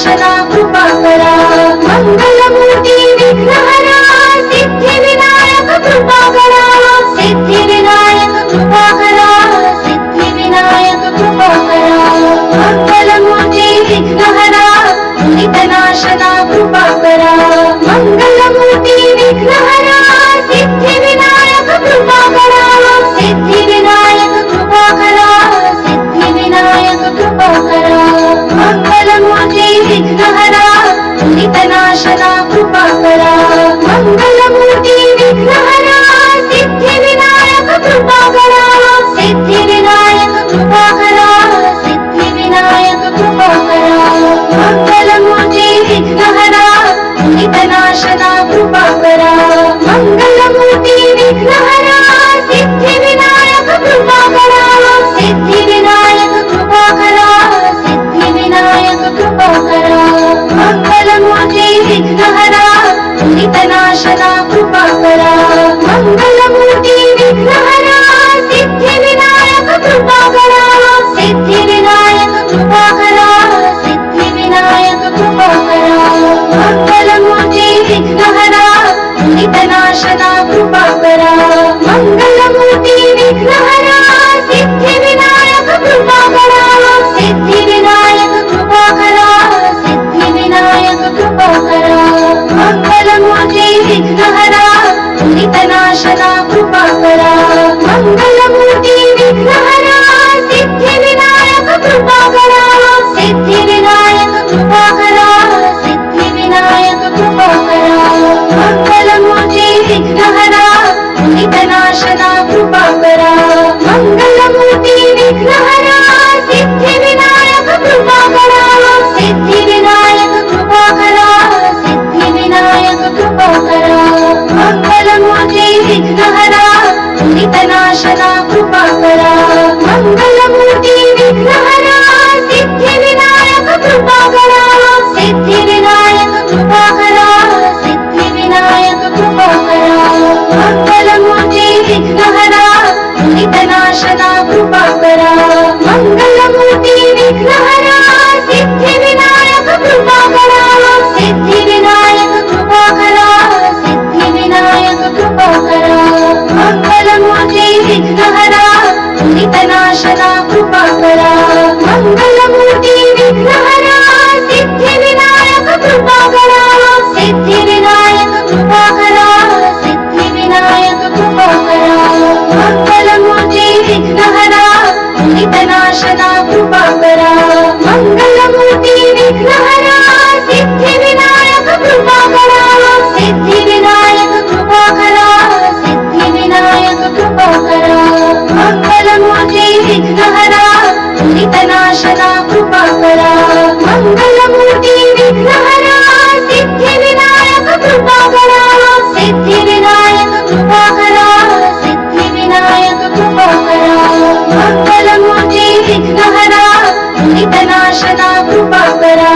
विघ्ननाशना कृपाकरा मंगलमूर्ति विघ्नहरा Siddhi Vinayak कृपाकरा Siddhi Vinayak कृपाकरा Siddhi Vinayak कृपाकरा मंगलमूर्ति विघ्नहरा विघ्ननाशना कृपाकरा मंगलमूर्ति विघ्नहरा Siddhi Vinayak कृपाकरा Siddhi Vinayak कृपाकरा Siddhi Vinayak कृपाकरा मंगलमूर्ति विघ्नहरा विघ्ननाशना कृपाकरा मंगलमूर्ति विघ्नहरा Siddhi Vinayak कृपाकरा Siddhi Vinayak कृपाकरा Siddhi Vinayak कृपाकरा मंगलमूर्ति विघ्नहरा विघ्ननाशना कृपाकरा मंगलमूर्ति विघ्नहरा Siddhi Vinayak कृपाकरा Siddhi Vinayak कृपाकरा Siddhi Vinayak कृपाकरा मंगलमूर्ति विघ्नहरा विघ्ननाशना कृपाकरा मंगलमूर्ति विघ्नहरा Siddhi Vinayak कृपाकरा Siddhi Vinayak कृपाकरा Siddhi Vinayak कृपाकरा मंगलमूर्ति विघ्नहरा विघ्ननाशना कृपाकरा मंगलमूर्ति विघ्नहरा Siddhi Vinayak कृपाकरा Siddhi Vinayak कृपाकरा Siddhi Vinayak कृपाकरा मंगलमूर्ति विघ्नहरा विघ्ननाशना कृपाकरा मंगलमूर्ति विघ्नहरा Siddhi Vinayak कृपाकरा Siddhi Vinayak कृपाकरा Siddhi Vinayak कृपाकरा मंगलमूर्ति विघ्नहरा विघ्ननाशना कृपाकरा मंगलमूर्ति विघ्नहरा Siddhi Vinayak कृपाकरा Siddhi Vinayak कृपाकरा Siddhi Vinayak कृपाकरा मंगलमूर्ति विघ्नहरा विघ्ननाशना कृपाकरा मंगलमूर्ति विघ्नहरा Siddhi Vinayak कृपाकरा Siddhi Vinayak कृपाकरा Siddhi Vinayak कृपाकरा मंगलमूर्ति विघ्नहरा विघ्ननाशना कृपाकरा मंगलमूर्ति विघ्नहरा Siddhi Vinayak कृपाकरा Siddhi Vinayak कृपाकरा Siddhi Vinayak कृपाकरा मंगलमूर्ति विघ्नहरा विघ्ननाशना कृपाकरा मंगलमूर्ति विघ्नहरा Siddhi Vinayak कृपाकरा Siddhi Vinayak कृपाकरा Siddhi Vinayak कृपाकरा मंगलमूर्ति विघ्नहरा विघ्ननाशना कृपाकरा मंगलमूर्ति विघ्नहरा Siddhi Vinayak कृपाकरा Siddhi Vinayak कृपाकरा Siddhi Vinayak कृपाकरा मंगलमूर्ति विघ्नहरा विघ्ननाशना कृपाकरा मंगलमूर्ति विघ्नहरा Siddhi Vinayak कृपाकरा Siddhi Vinayak कृपाकरा Siddhi Vinayak कृपाकरा मंगलमूर्ति विघ्नहरा विघ्ननाशना कृपाकरा